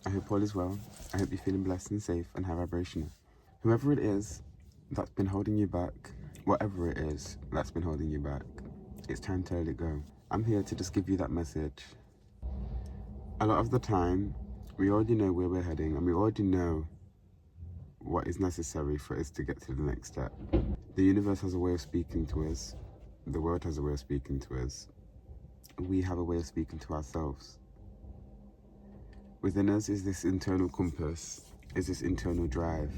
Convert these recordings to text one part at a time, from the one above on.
I hope all is well. I hope you're feeling blessed and safe and high vibrational. Whoever it is that's been holding you back, whatever it is that's been holding you back, it's time to let it go. I'm here to just give you that message. A lot of the time, we already know where we're heading and we already know what is necessary for us to get to the next step. The universe has a way of speaking to us. The world has a way of speaking to us. We have a way of speaking to ourselves. Within us is this internal compass, is this internal drive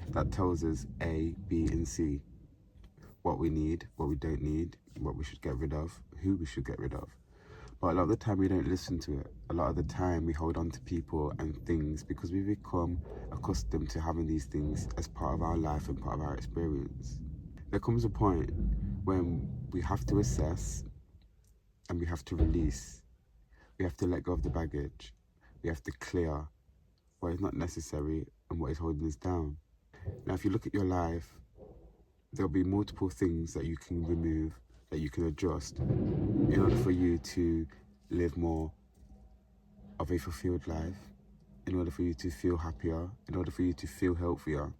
that tells us A, B, and C. What we need, what we don't need, what we should get rid of, who we should get rid of. But a lot of the time we don't listen to it. A lot of the time we hold on to people and things because we become accustomed to having these things as part of our life and part of our experience. There comes a point when we have to assess and we have to release. We have to let go of the baggage. We have to clear what is not necessary and what is holding us down. Now, if you look at your life, there'll be multiple things that you can remove, that you can adjust in order for you to live more of a fulfilled life, in order for you to feel happier, in order for you to feel healthier.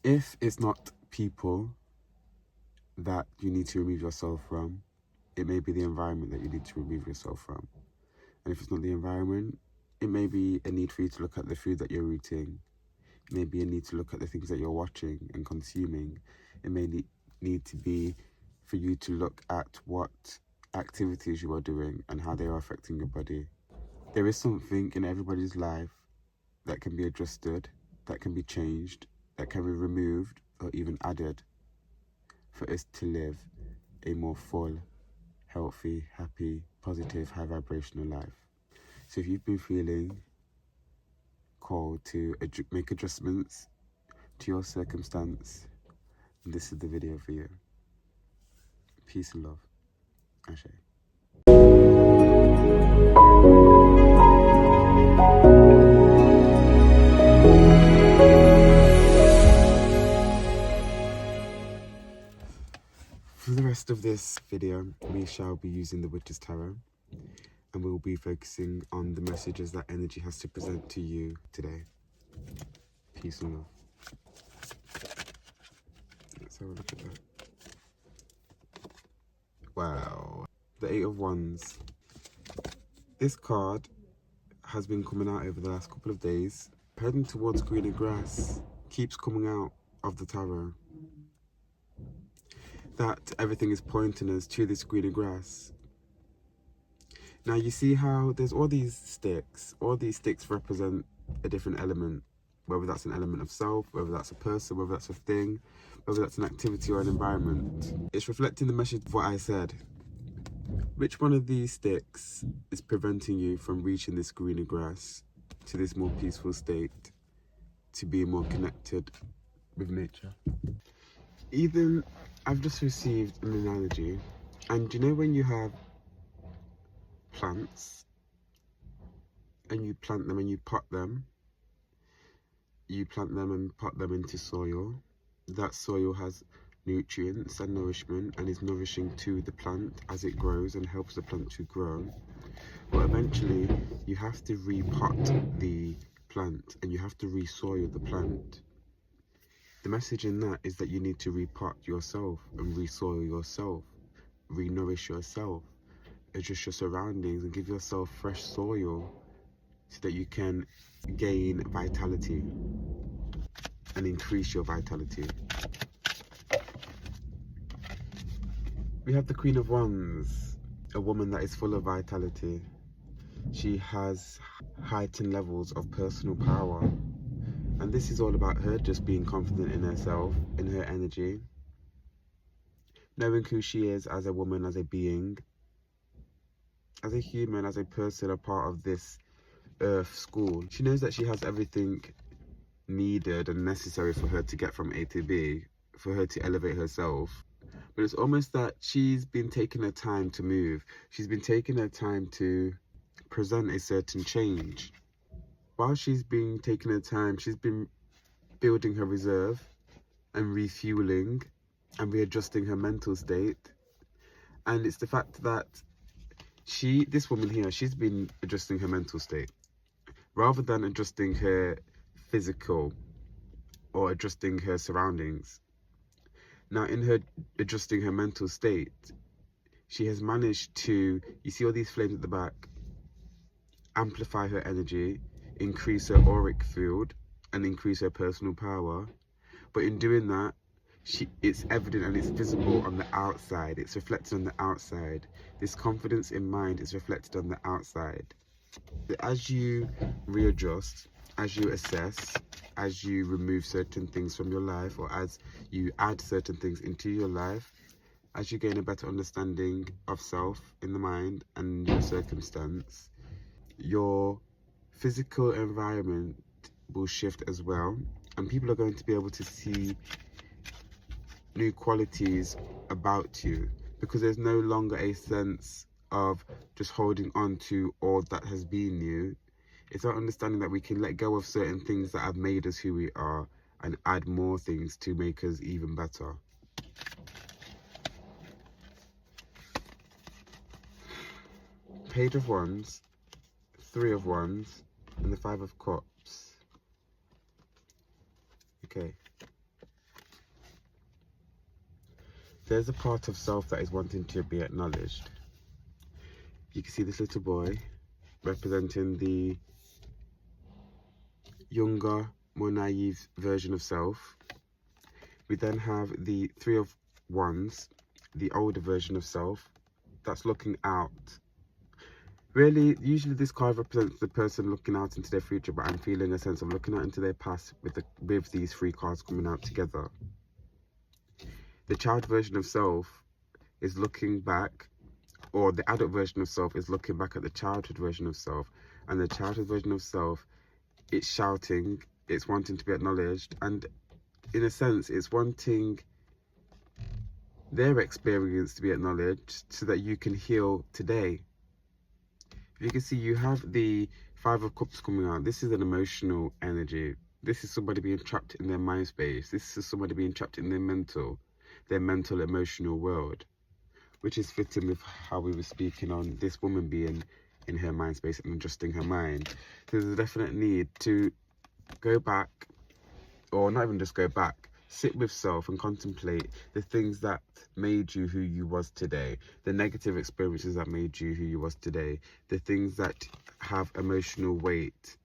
If it's not people that you need to remove yourself from, it may be the environment that you need to remove yourself from. And if it's not the environment, it may be a need for you to look at the food that you're eating. It may be a need to look at the things that you're watching and consuming. It may need to be for you to look at what activities you are doing and how they are affecting your body. There is something in everybody's life that can be adjusted, that can be changed, that can be removed or even added for us to live a more full, healthy, happy, positive, high vibrational life. So if you've been feeling called to make adjustments to your circumstance, this is the video for you. Peace and love. Ashe. For the rest of this video, we shall be using the Witch's Tarot, and we'll be focusing on the messages that energy has to present to you today. Peace and love. Let's have a look at that. Wow. The Eight of Wands. This card has been coming out over the last couple of days. Heading towards greener grass keeps coming out of the tarot. That everything is pointing us to this greener grass. Now you see how there's all these sticks. All these sticks represent a different element. Whether that's an element of self, whether that's a person, whether that's a thing, whether that's an activity or an environment. It's reflecting the message of what I said. Which one of these sticks is preventing you from reaching this greener grass, to this more peaceful state, to be more connected with nature? Even, I've just received an analogy, and you know when you have plants, and you plant them and you pot them, you plant them and pot them into soil. That soil has nutrients and nourishment and is nourishing to the plant as it grows and helps the plant to grow. But eventually you have to repot the plant and you have to resoil the plant. The message in that is that you need to repot yourself and resoil yourself, re-nourish yourself, adjust your surroundings and give yourself fresh soil so that you can gain vitality and increase your vitality. We have the Queen of Wands, a woman that is full of vitality. She has heightened levels of personal power. And this is all about her just being confident in herself, in her energy, knowing who she is as a woman, as a being, as a human, as a person, a part of this earth school. She knows that she has everything needed and necessary for her to get from A to B, for her to elevate herself. But it's almost that she's been taking her time to move. She's been taking her time to present a certain change. While she's been taking her time, she's been building her reserve and refueling and readjusting her mental state. And it's the fact that this woman here, she's been adjusting her mental state. rather than adjusting her physical or adjusting her surroundings. Now, in her adjusting her mental state, she has managed to, you see all these flames at the back, amplify her energy, increase her auric field, and increase her personal power. But in doing that, it's evident and it's visible on the outside. It's reflected on the outside. This confidence in mind is reflected on the outside. As you readjust, as you assess, as you remove certain things from your life, or as you add certain things into your life, as you gain a better understanding of self in the mind and your circumstance, your physical environment will shift as well, and people are going to be able to see new qualities about you, because there's no longer a sense of just holding on to all that has been you. It's our understanding that we can let go of certain things that have made us who we are and add more things to make us even better. Page of Wands, Three of Wands, and the Five of Cups. Okay. There's a part of self that is wanting to be acknowledged. You can see this little boy representing the younger, more naive version of self. We then have the Three of Wands, the older version of self, that's looking out. Really, usually this card represents the person looking out into their future, but I'm feeling a sense of looking out into their past with these three cards coming out together. The child version of self is looking back, or the adult version of self is looking back at the childhood version of self, and the childhood version of self, it's shouting, it's wanting to be acknowledged, and in a sense, it's wanting their experience to be acknowledged so that you can heal today. You can see you have the Five of Cups coming out. This is an emotional energy. This is somebody being trapped in their mind space. This is somebody being trapped in their mental emotional world, which is fitting with how we were speaking on this woman being in her mind space and adjusting her mind. So there's a definite need to go back, or not even just go back, sit with self and contemplate the things that made you who you was today, the negative experiences that made you who you was today, the things that have emotional weight,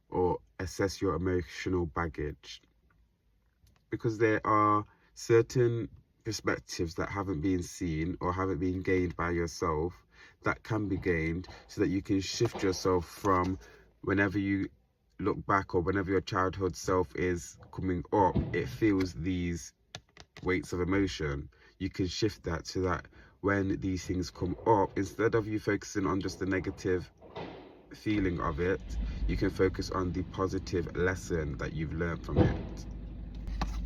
or assess your emotional baggage. Because there are certain perspectives that haven't been seen or haven't been gained by yourself that can be gained, so that you can shift yourself from whenever you look back or whenever your childhood self is coming up, it feels these weights of emotion. You can shift that so that when these things come up, instead of you focusing on just the negative feeling of it, you can focus on the positive lesson that you've learned from it.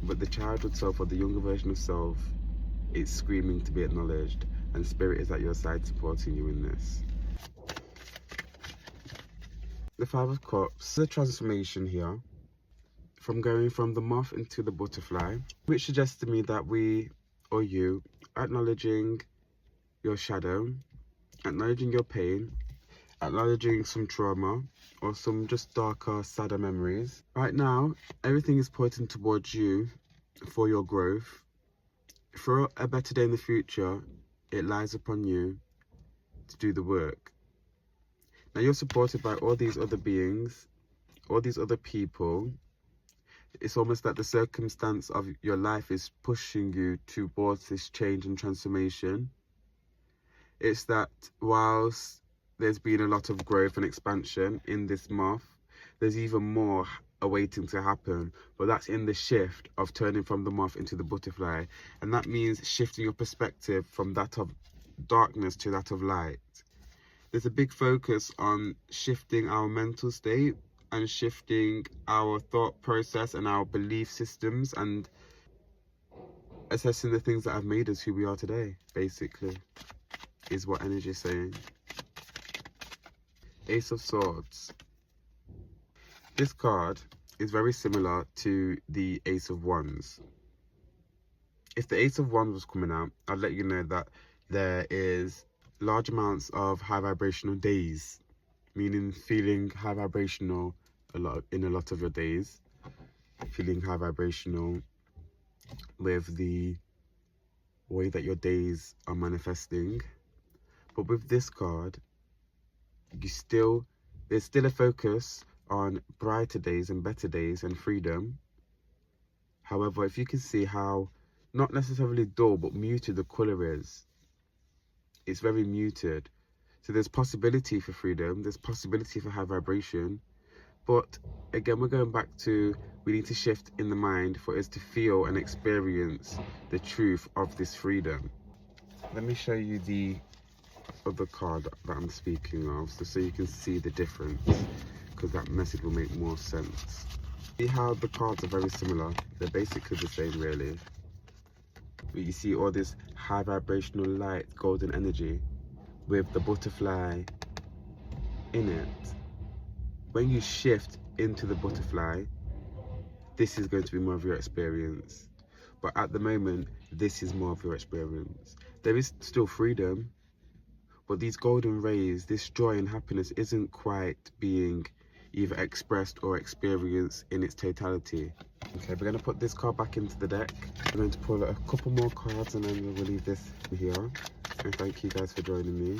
But the childhood self, or the younger version of self, it's screaming to be acknowledged, and Spirit is at your side supporting you in this. The Five of Cups, the transformation here, from going from the moth into the butterfly, which suggests to me that we, or you, acknowledging your shadow, acknowledging your pain, acknowledging some trauma, or some just darker, sadder memories. Right now, everything is pointing towards you for your growth. For a better day in the future, it lies upon you to do the work. Now you're supported by all these other beings, all these other people. It's almost like the circumstance of your life is pushing you towards this change and transformation. It's that whilst there's been a lot of growth and expansion in this moth, there's even more awaiting to happen. But that's in the shift of turning from the moth into the butterfly. And that means shifting your perspective from that of darkness to that of light. There's a big focus on shifting our mental state and shifting our thought process and our belief systems, and assessing the things that have made us who we are today, basically, is what energy is saying. Ace of Swords. This card is very similar to the Ace of Wands. If the Ace of Wands was coming out, I'd let you know that there is large amounts of high vibrational days, meaning feeling high vibrational in a lot of your days, feeling high vibrational with the way that your days are manifesting. But with this card, there's still a focus on brighter days and better days and freedom. However, if you can see how not necessarily dull but muted the color is, it's very muted. So there's possibility for freedom, there's possibility for high vibration, but again, we're going back to, we need to shift in the mind for us to feel and experience the truth of this freedom. Let me show you the other card that I'm speaking of, so you can see the difference, because that message will make more sense. See how the cards are very similar? They're basically the same, really. But you see all this high vibrational light, golden energy with the butterfly in it. When you shift into the butterfly, this is going to be more of your experience. But at the moment, this is more of your experience. There is still freedom, but these golden rays, this joy and happiness isn't quite being either expressed or experienced in its totality. Okay, we're going to put this card back into the deck. We're going to pull a couple more cards and then we'll leave this here. And thank you guys for joining me.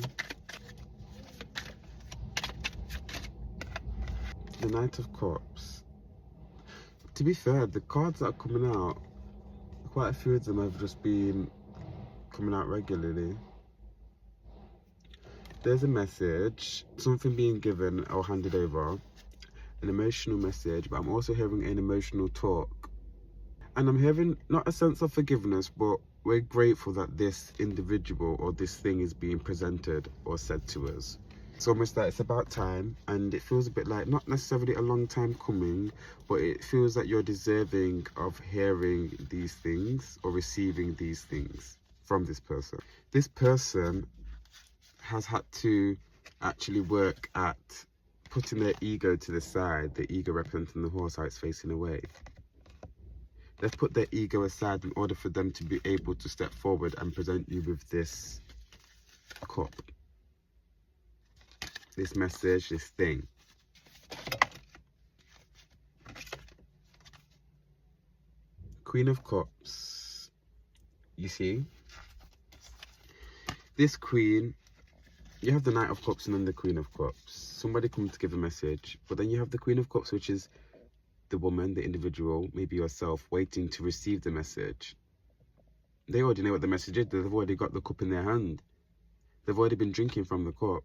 The Knight of Cups. To be fair, the cards that are coming out, quite a few of them have just been coming out regularly. There's a message, something being given or handed over, an emotional message, but I'm also hearing an emotional talk. And I'm hearing not a sense of forgiveness, but we're grateful that this individual or this thing is being presented or said to us. It's almost like it's about time, and it feels a bit like not necessarily a long time coming, but it feels like you're deserving of hearing these things or receiving these things from this person. This person has had to actually work at putting their ego to the side, the ego representing the horse, how it's facing away. They've put their ego aside in order for them to be able to step forward and present you with this cup, this message, this thing. Queen of Cups. You see? This queen, you have the Knight of Cups and then the Queen of Cups. Somebody comes to give a message, but then you have the Queen of Cups, which is the woman, the individual, maybe yourself, waiting to receive the message. They already know what the message is. They've already got the cup in their hand. They've already been drinking from the cup.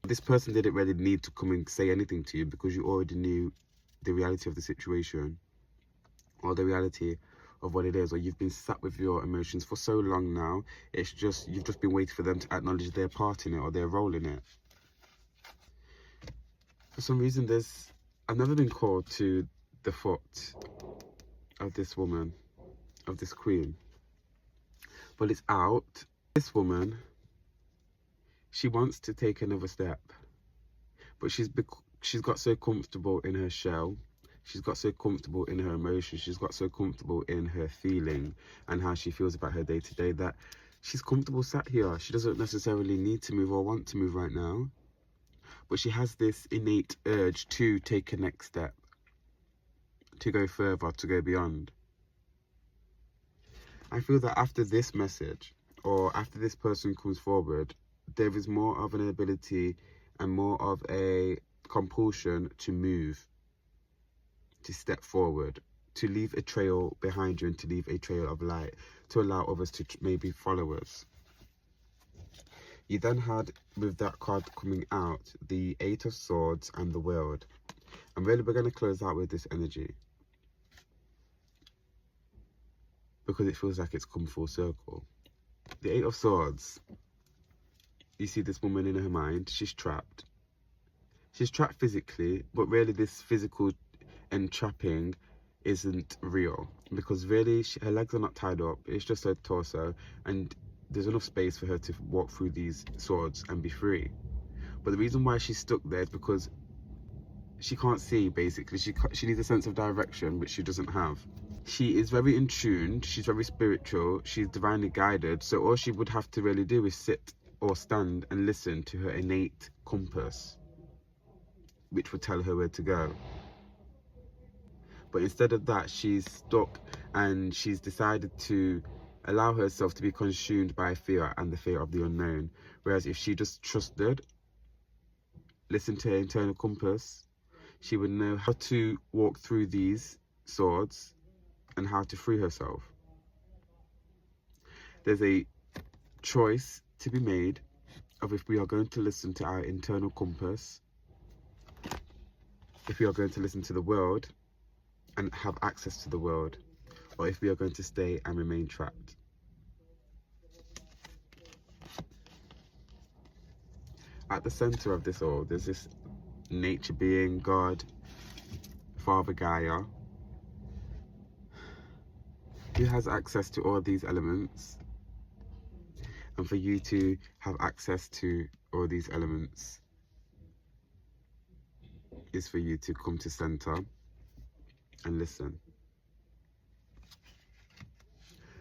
This person didn't really need to come and say anything to you because you already knew the reality of the situation or the reality of what it is, or you've been sat with your emotions for so long now. It's just, you've just been waiting for them to acknowledge their part in it or their role in it. For some reason, I've never been called to the foot of this woman, of this queen, but it's out. This woman, she wants to take another step, but she's got so comfortable in her shell. She's got so comfortable in her emotions. She's got so comfortable in her feeling and how she feels about her day to day that she's comfortable sat here. She doesn't necessarily need to move or want to move right now, but she has this innate urge to take a next step, to go further, to go beyond. I feel that after this message, or after this person comes forward, there is more of an ability and more of a compulsion to move, to step forward, to leave a trail behind you and to leave a trail of light, to allow others to maybe follow us. You then had, with that card coming out, the Eight of Swords and the World. And really, we're going to close out with this energy, because it feels like it's come full circle. The Eight of Swords, you see this woman in her mind, she's trapped. She's trapped physically, but really this physical entrapping isn't real, because really her legs are not tied up, it's just her torso, and there's enough space for her to walk through these swords and be free. But the reason why she's stuck there is because she can't see, basically. She needs a sense of direction, which she doesn't have. She is very in tune, she's very spiritual, she's divinely guided, so all she would have to really do is sit or stand and listen to her innate compass, which would tell her where to go. But instead of that, she's stuck and she's decided to allow herself to be consumed by fear and the fear of the unknown. Whereas if she just trusted, listened to her internal compass, she would know how to walk through these swords and how to free herself. There's a choice to be made of if we are going to listen to our internal compass, if we are going to listen to the world and have access to the world, or if we are going to stay and remain trapped. At the center of this all, there's this nature being, God, Father Gaia, who has access to all these elements. And for you to have access to all these elements is for you to come to center and listen.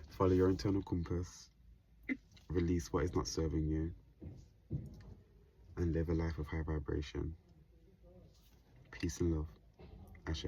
Follow your internal compass, release what is not serving you, and live a life of high vibration. Peace and love. Ashe.